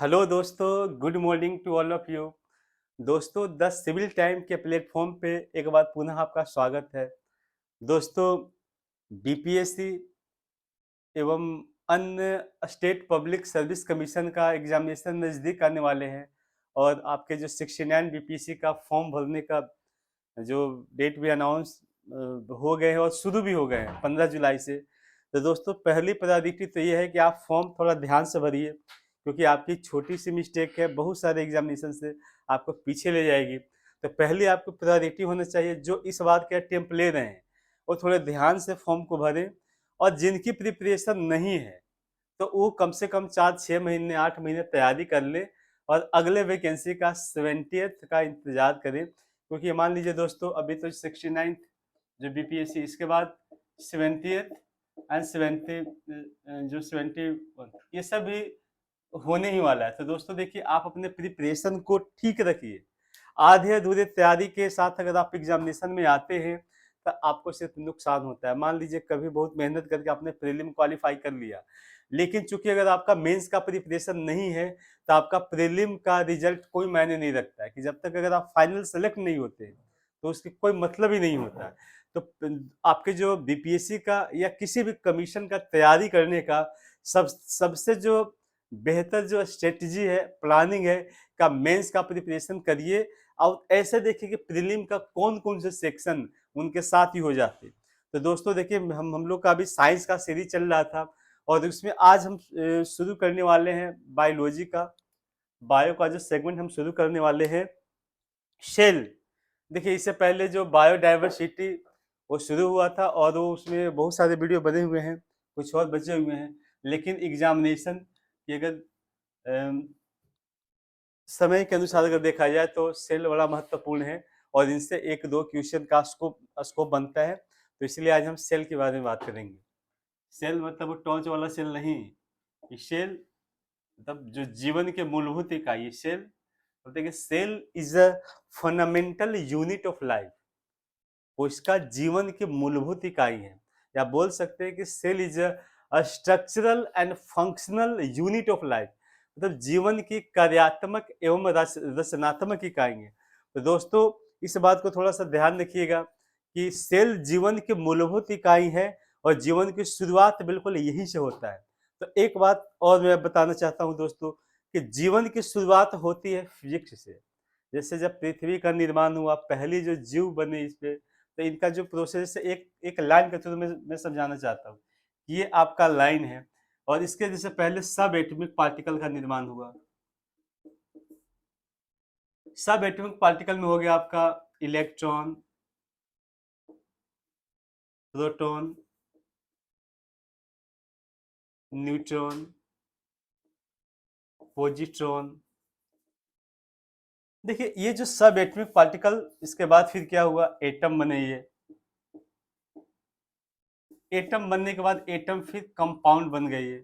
Hello दोस्तों, good morning to all of you. दोस्तों, the civil time के प्लेटफॉर्म पे एक बार पुनः आपका स्वागत है। दोस्तों, बीपीएससी एवं अन्य स्टेट पब्लिक सर्विस कमीशन का एग्जामिनेशन नज़दीक आने वाले हैं और आपके जो 69 बीपीएससी का फॉर्म भरने का जो डेट भी अनाउंस हो गए हैं और शुरू भी हो गए हैं 15 जुलाई से। तो दोस्तों, पहली प्रायोरिटी तो ये है कि आप फॉर्म थोड़ा ध्यान से भरिए, क्योंकि आपकी छोटी सी मिस्टेक है बहुत सारे एग्जामिनेशन से आपको पीछे ले जाएगी। तो पहले आपको प्रायोरिटी होना चाहिए, जो इस बार के अटेम्प्ट ले रहे हैं वो थोड़े ध्यान से फॉर्म को भरें। और जिनकी प्रिपरेशन नहीं है तो वो कम से कम 4-6 महीने 8 महीने तैयारी कर ले और अगले वैकेंसी का 70th का इंतजार करें, क्योंकि मान लीजिए दोस्तों, अभी तो 69 जो बीपीएससी, इसके बाद 70th एंड 70 जो 71 ये सब भी होने ही वाला है। तो दोस्तों देखिए, आप अपने प्रिपरेशन को ठीक रखिए। आधे अधूरे तैयारी के साथ अगर आप एग्जामिनेशन में आते हैं तो आपको सिर्फ नुकसान होता है। मान लीजिए कभी बहुत मेहनत करके आपने प्रीलिम क्वालिफाई कर लिया, लेकिन चूंकि अगर आपका मेंस का प्रिपरेशन नहीं है तो आपका प्रीलिम का रिजल्ट कोई मायने नहीं रखता है। कि जब तक अगर आप फाइनल सेलेक्ट नहीं होते तो उसकी कोई मतलब ही नहीं होता है। तो आपके जो बीपीएससी का या किसी भी कमीशन का तैयारी करने का सबसे जो बेहतर जो स्ट्रेटजी है, प्लानिंग है, का मेंस का प्रिपरेशन करिए। और ऐसे देखिए कि प्रीलिम का कौन कौन से सेक्शन उनके साथ ही हो जाते। तो दोस्तों देखिए, हम लोग का अभी साइंस का सीरीज चल रहा था और उसमें आज हम शुरू करने वाले हैं बायोलॉजी का। बायो का जो सेगमेंट हम शुरू करने वाले हैं, सेल। देखिए, इससे पहले जो बायोडाइवर्सिटी वो शुरू हुआ था और वो उसमें बहुत सारे वीडियो बने हुए हैं, कुछ और बचे हुए हैं। लेकिन एग्जामिनेशन की अगर अम, समय के अनुसार अगर देखा जाए तो सेल बड़ा महत्वपूर्ण है और इनसे एक दो क्वेश्चन का स्कोप स्कोप बनता है। तो इसलिए आज हम सेल के बारे में बात करेंगे। सेल मतलब वो टॉर्च वाला सेल नहीं। ये सेल मतलब जो जीवन के मूलभूत इकाई, सेल बोलते हैं कि cell is a fundamental unit of life. वो इसका जीवन की मूलभूत इकाई है, या बोल सकते हैं कि cell is a structural and functional unit of life. मतलब जीवन की कार्यात्मक एवं रचनात्मक इकाई है। तो दोस्तों, इस बात को थोड़ा सा ध्यान रखिएगा कि सेल जीवन की मूलभूत इकाई है और जीवन की शुरुआत बिल्कुल यहीं से होता है। तो एक बात और मैं बताना चाहता हूँ दोस्तों, कि जीवन की शुरुआत होती है फिजिक्स से। जैसे जब पृथ्वी का निर्माण हुआ, पहली जो जीव बने इस पे, तो इनका जो प्रोसेस है एक एक लाइन के थ्रू मैं समझाना चाहता हूँ। ये आपका लाइन है और इसके जैसे पहले सब एटॉमिक पार्टिकल का निर्माण हुआ। सब एटॉमिक पार्टिकल में हो गया आपका इलेक्ट्रॉन, प्रोटॉन, न्यूट्रॉन, पॉजिट्रॉन। देखिए, ये जो सब एटॉमिक पार्टिकल, इसके बाद फिर क्या हुआ, एटम बने। ये एटम बनने के बाद एटम फिर कंपाउंड बन गए। ये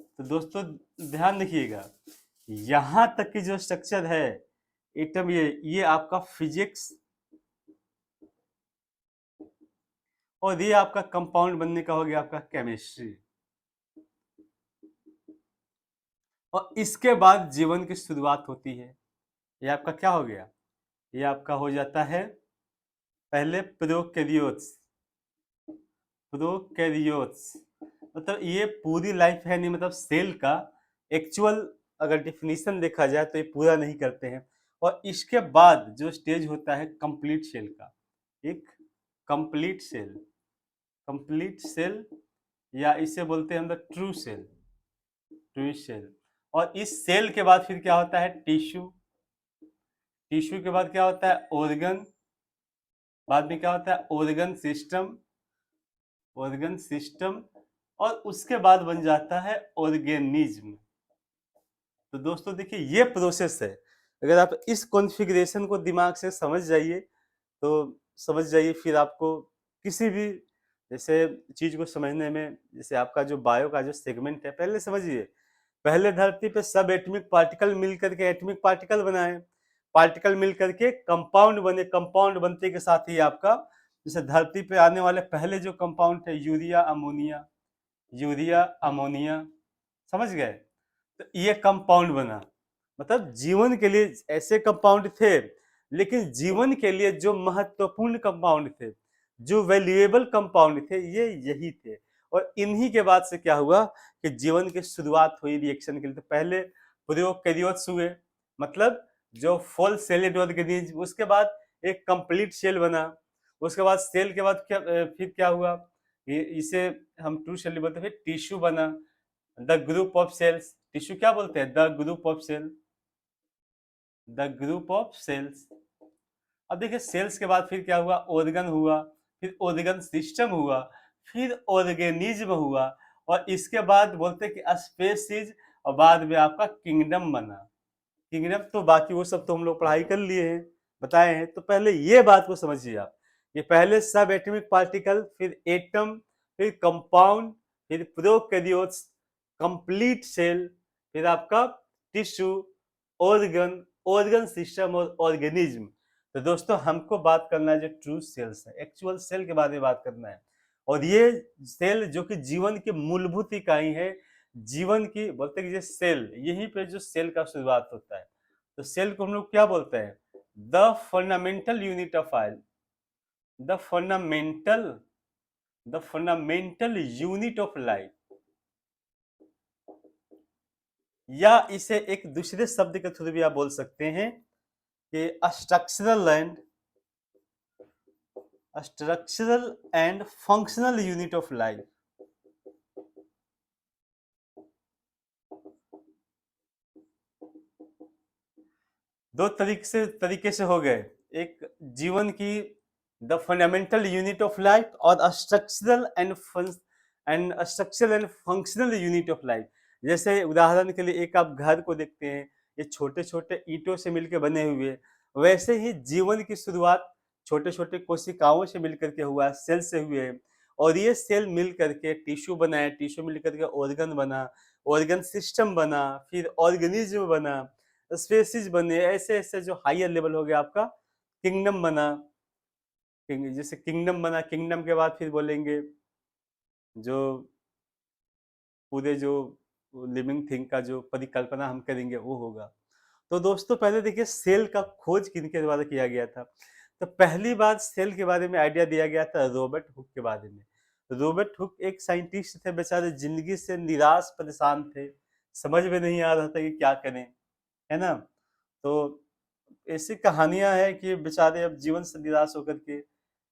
तो दोस्तों ध्यान रखिएगा, यहां तक की जो स्ट्रक्चर है एटम, ये आपका फिजिक्स, और ये आपका कंपाउंड बनने का हो गया आपका केमिस्ट्री। और इसके बाद जीवन की शुरुआत होती है। ये आपका क्या हो गया, ये आपका हो जाता है पहले प्रोकैरियोट्स। प्रोकैरियोट्स मतलब ये पूरी लाइफ है नहीं, मतलब सेल का एक्चुअल अगर डिफिनीशन देखा जाए तो ये पूरा नहीं करते हैं। और इसके बाद जो स्टेज होता है कंप्लीट सेल का, एक कंप्लीट सेल, कंप्लीट सेल, या इसे बोलते हैं हम ट्रू सेल, ट्रू सेल। और इस सेल के बाद फिर क्या होता है, टिश्यू। टिश्यू के बाद क्या होता है, ऑर्गन। बाद में क्या होता है, ऑर्गन सिस्टम, ऑर्गन सिस्टम। और उसके बाद बन जाता है ऑर्गेनिज्म। तो दोस्तों देखिए, ये प्रोसेस है। अगर आप इस कॉन्फ़िगरेशन को दिमाग से समझ जाइए तो समझ जाइए, फिर आपको किसी भी जैसे चीज को समझने में, जैसे आपका जो बायो का जो सेगमेंट है, पहले समझिए, पहले धरती पे सब एटॉमिक पार्टिकल मिलकर के एटॉमिक पार्टिकल बनाए, पार्टिकल मिलकर के कंपाउंड बने, कंपाउंड बनते के साथ ही आपका जैसे धरती पे आने वाले पहले जो कंपाउंड थे, यूरिया अमोनिया, यूरिया अमोनिया, समझ गए। तो ये कंपाउंड बना, मतलब जीवन के लिए ऐसे कंपाउंड थे, लेकिन जीवन के लिए जो महत्वपूर्ण कंपाउंड थे, जो वैल्यूएबल कंपाउंड थे, ये यही थे। और इन्हीं के बाद से क्या हुआ कि जीवन की शुरुआत हुई रिएक्शन के लिए। तो पहले प्रोकैरियोट्स हुए, मतलब जो फुल सेलेड ऑर्गेनिज्म, उसके बाद एक कंप्लीट सेल बना, उसके बाद सेल के बाद क्या फिर क्या हुआ, इसे हम टू सेल बोलते हैं, फिर टिश्यू बना, the group of cells. Tissue क्या बोलते हैं, the group of cell, the group of cells. अब देखिए सेल्स के बाद फिर क्या हुआ, ऑर्गन हुआ, फिर ऑर्गन सिस्टम हुआ, फिर ऑर्गेनिज्म हुआ, और इसके बाद बोलते हैं कि स्पेसीज, और बाद में आपका किंगडम बना। किंगडम तो बाकी वो सब तो हम लोग पढ़ाई कर लिए हैं, बताए हैं। तो पहले ये बात को समझिए आप, ये पहले सब एटॉमिक पार्टिकल, फिर एटम, फिर कंपाउंड, फिर प्रोकैरियोट्स, कंप्लीट सेल, फिर आपका टिश्यू, ऑर्गन, ऑर्गन सिस्टम और ऑर्गेनिज्म। तो दोस्तों हमको बात करना है जो ट्रू सेल्स है, एक्चुअल सेल के बारे में बात करना है। और ये सेल जो कि जीवन की मूलभूत इकाई है, जीवन की, बोलते हैं कि ये सेल, यहीं पे जो सेल का शुरुआत होता है। तो सेल को हम लोग क्या बोलते हैं, the fundamental unit of oil, the fundamental, the fundamental unit of life. या इसे एक दूसरे शब्द के थ्रू भी आप बोल सकते हैं कि structural and functional unit of life. दो तरीके से हो गए, एक जीवन की the fundamental unit of life, और structural and functional unit of life. जैसे उदाहरण के लिए एक आप घर को देखते हैं, ये छोटे छोटे ईंटों से मिलकर बने हुए, वैसे ही जीवन की शुरुआत छोटे छोटे कोशिकाओं से मिलकर के हुआ, सेल से हुए, और ये सेल मिल करके टिश्यू बनाए, टिश्यू मिल करके ऑर्गन बना, ऑर्गन सिस्टम बना, फिर ऑर्गेनिज्म बना, स्पेसीज बने, ऐसे ऐसे जो हायर लेवल हो गया आपका किंगडम बना। जैसे किंगडम बना, किंगडम के बाद फिर बोलेंगे जो पूरे जो लिविंग थिंग का जो परिकल्पना हम करेंगे वो होगा। तो दोस्तों पहले देखिए सेल का खोज किनके द्वारा किया गया था। तो पहली बार सेल के बारे में आइडिया दिया गया था रॉबर्ट हुक के बारे में। रॉबर्ट हुक एक साइंटिस्ट थे, बेचारे जिंदगी से निराश परेशान थे, समझ में नहीं आ रहा था कि क्या करें, है ना। तो ऐसी कहानियां हैं कि बेचारे अब जीवन से निराश होकर के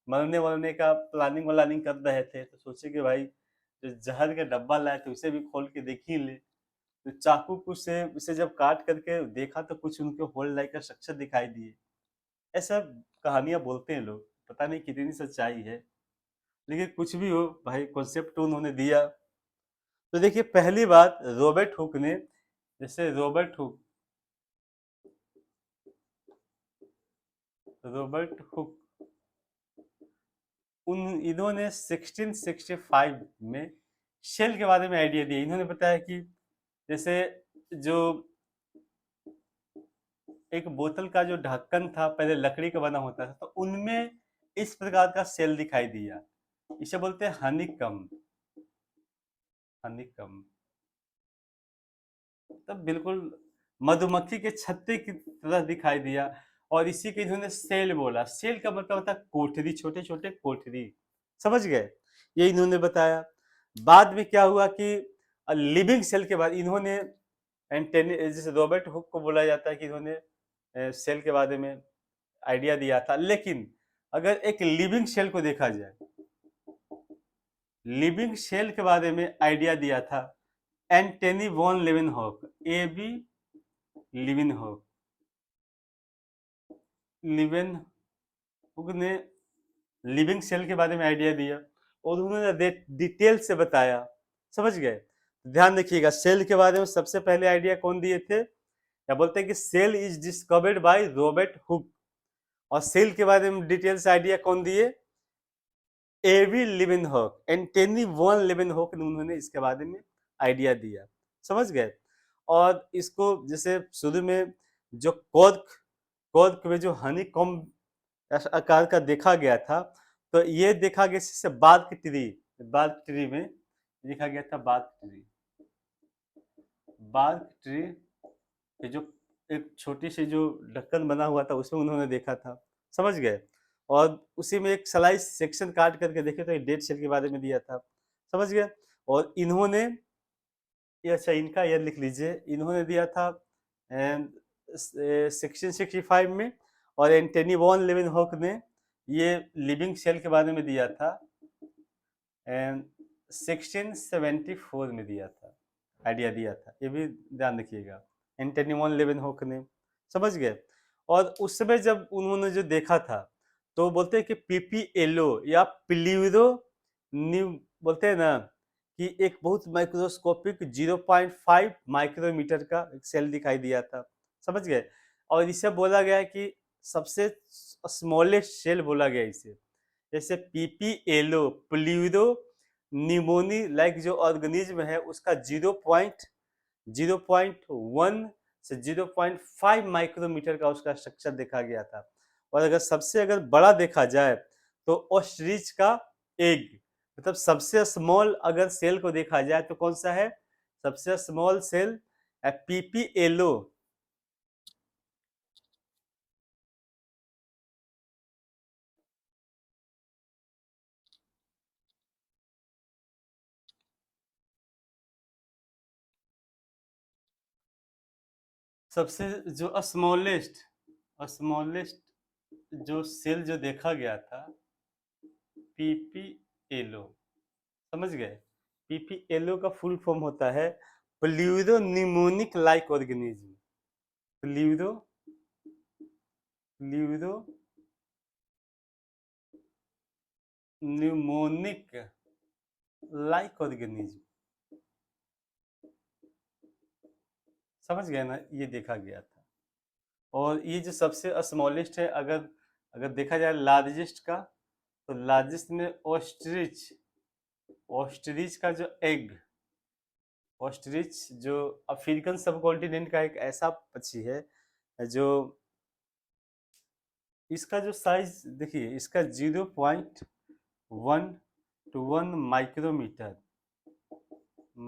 मरने वरने का प्लानिंग व्लानिंग कर रहे थे। तो सोचे कि भाई जो जहर का डब्बा लाए थे उसे भी खोल के देख ही ले। तो चाकू कुछ से उसे जब काट करके देखा तो कुछ उनके होल लाइक का स्ट्रक्चर दिखाई दिए। ऐसा कहानियां बोलते हैं लोग, पता नहीं कितनी सच्चाई है, लेकिन कुछ भी हो भाई कॉन्सेप्ट तो उन्होंने दिया। तो देखिए पहली बात रॉबर्ट हुक ने, जैसे रॉबर्ट हुक इन्होंने 1665 में शेल के बारे में आइडिया दिया। इन्होंने बताया कि जैसे जो एक बोतल का जो ढक्कन था पहले लकड़ी का बना होता था, तो उनमें इस प्रकार का सेल दिखाई दिया, इसे बोलते हैं हनीकम। हनीकम तब बिल्कुल मधुमक्खी के छत्ते की तरह दिखाई दिया, और इसी के इन्होंने सेल बोला। सेल का मतलब होता है कोठरी, छोटे छोटे कोठरी, समझ गए, ये इन्होंने बताया। बाद में क्या हुआ कि लिविंग सेल के बाद इन्होंने एंटेनी, जैसे रॉबर्ट हुक को बोला जाता है कि इन्होंने सेल के बारे में आइडिया दिया था। लेकिन अगर एक लिविंग सेल को देखा जाए, लिविंग सेल के बारे में आइडिया दिया था एंटनी वॉन लेवेनहॉक, ए बी लिविनहॉक। लिवेनहुक ने लिविंग सेल के बारे में आइडिया दिया और उन्होंने डिटेल से बताया, समझ गए। ध्यान रखिएगा, सेल के बारे में सबसे पहले आइडिया कौन दिए थे, या बोलते हैं कि cell is discovered by Robert Hooke. और सेल के बारे में डिटेल से आइडिया कौन दिए, एवी लिविनहॉक, एंटनी वॉन लिविनहॉक ने उन्होंने इसके बारे में आइडिया दिया, समझ गए। और इसको जैसे शुरू में जो कॉर्क में जो हनी कॉम्ब आकार का देखा गया था, तो ये देखा गया जैसे बार्क ट्री में देखा गया था, बार्क ट्री। बार्क ट्री के जो एक छोटी सी जो ढक्कन बना हुआ था उसमें उन्होंने देखा था, समझ गए? और उसी में एक स्लाइस सेक्शन काट करके देखे तो एक डेड सेल के बारे में दिया था, समझ गए? और इन्होंने ये अच्छा इनका ईयर लिख लीजिए, इन्होंने दिया था सेक्शन 65 में, और एंटनी वॉन लेवेनहॉक ने ये लिविंग सेल के बारे में दिया था एंड सेक्शन 74 में दिया था, आइडिया दिया था, ये भी ध्यान रखिएगा, एंटनी वॉन लेवेनहॉक ने, समझ गए? और उस समय जब उन्होंने जो देखा था तो बोलते हैं कि पीपीएलओ या प्लीरो न्यू बोलते हैं ना कि एक बहुत माइक्रोस्कोपिक 0.5 माइक्रोमीटर का एक सेल दिखाई दिया था, समझ गए? और इसे बोला गया है कि सबसे स्मॉलेस्ट सेल बोला गया इसे, जैसे पीपीएलओ प्लीरो निमोनी लाइक जो ऑर्गेनिज्म है उसका 0.1 से 0.5 माइक्रोमीटर का उसका स्ट्रक्चर देखा गया था। और अगर सबसे अगर बड़ा देखा जाए तो ऑस्ट्रिच का एग, मतलब सबसे स्मॉल अगर सेल को देखा जाए तो कौन सा है? सबसे स्मॉल सेल पीपीएलओ, सबसे जो स्मॉलेस्ट जो सेल जो देखा गया था पीपीएलओ, समझ गए? पीपीएलओ का फुल फॉर्म होता है pleuropneumonic like organism, pleuro pleuro pneumonic like organism, समझ गए ना? ये देखा गया था। और ये जो सबसे स्मॉलेस्ट है, अगर अगर देखा जाए लार्जेस्ट का, तो लार्जेस्ट में ऑस्ट्रिच, ऑस्ट्रिच का जो एग, ऑस्ट्रिच जो अफ्रीकन सब कॉन्टिनेंट का एक ऐसा पक्षी है जो इसका जो साइज देखिए, इसका 0.1 माइक्रोमीटर,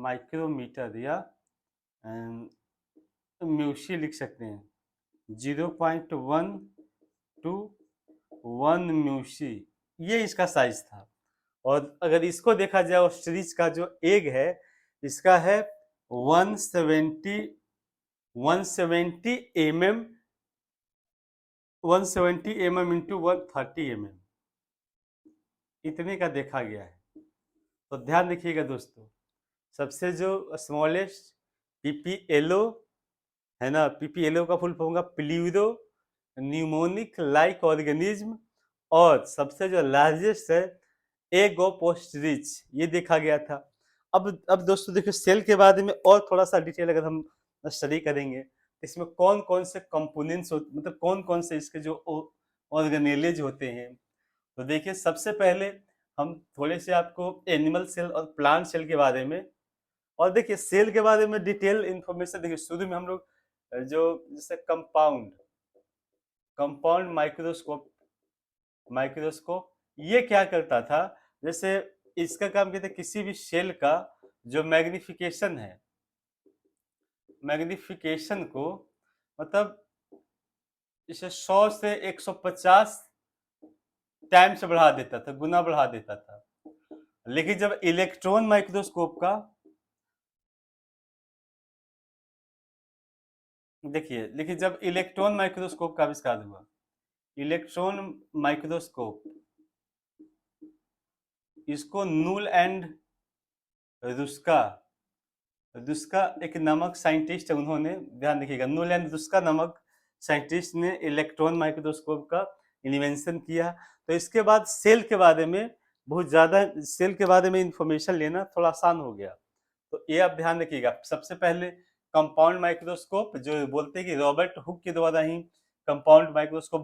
माइक्रोमीटर या म्यूशी लिख सकते हैं, 0.1 टू 1 म्यूशी, ये इसका साइज था। और अगर इसको देखा जाए ऑस्ट्रिच का जो एग है इसका है 170 mm, 170 mm इंटू 130 mm, इतने का देखा गया है। तो ध्यान रखिएगा दोस्तों, सबसे जो स्मॉलेस्ट पीपीएलओ है ना, पीपीएलओ का फुल फॉर्म होगा प्लूरो न्यूमोनिक लाइक ऑर्गेनिज्म, और सबसे जो लार्जेस्ट है एग ऑफ ऑस्ट्रिच, ये देखा गया था। अब दोस्तों देखिए, सेल के बारे में और थोड़ा सा डिटेल अगर हम स्टडी करेंगे, इसमें कौन कौन से कंपोनेंट्स मतलब कौन कौन से इसके जो ऑर्गेनेलेज होते हैं। तो देखिए, सबसे पहले हम थोड़े से आपको एनिमल सेल और प्लांट सेल के बारे में, और देखिए सेल के बारे में डिटेल इंफॉर्मेशन, देखिए शुरू में हम लोग जो जैसे कंपाउंड कंपाउंड माइक्रोस्कोप, माइक्रोस्कोप ये क्या करता था, जैसे इसका काम कहते हैं किसी भी सेल का जो मैग्निफिकेशन है, मैग्निफिकेशन को मतलब इसे 100 से 150 टाइम से बढ़ा देता था, गुना बढ़ा देता था। लेकिन जब इलेक्ट्रॉन माइक्रोस्कोप का, देखिए जब इलेक्ट्रॉन माइक्रोस्कोप का आविष्कार हुआ, इलेक्ट्रॉन माइक्रोस्कोप, इसको नूल एंड रुस्का, रुस्का एक नामक साइंटिस्ट है, उन्होंने, ध्यान रखिएगा, नूल एंड रुस्का नामक साइंटिस्ट ने इलेक्ट्रॉन माइक्रोस्कोप का इन्वेंशन किया। तो इसके बाद सेल के बारे में बहुत ज़्यादा, सेल के बारे में इंफॉर्मेशन लेना थोड़ा आसान हो गया। तो ये आप ध्यान रखिएगा, सबसे पहले कंपाउंड माइक्रोस्कोप, जो बोलते हैं कि रॉबर्ट हुक के द्वारा ही कंपाउंड माइक्रोस्कोप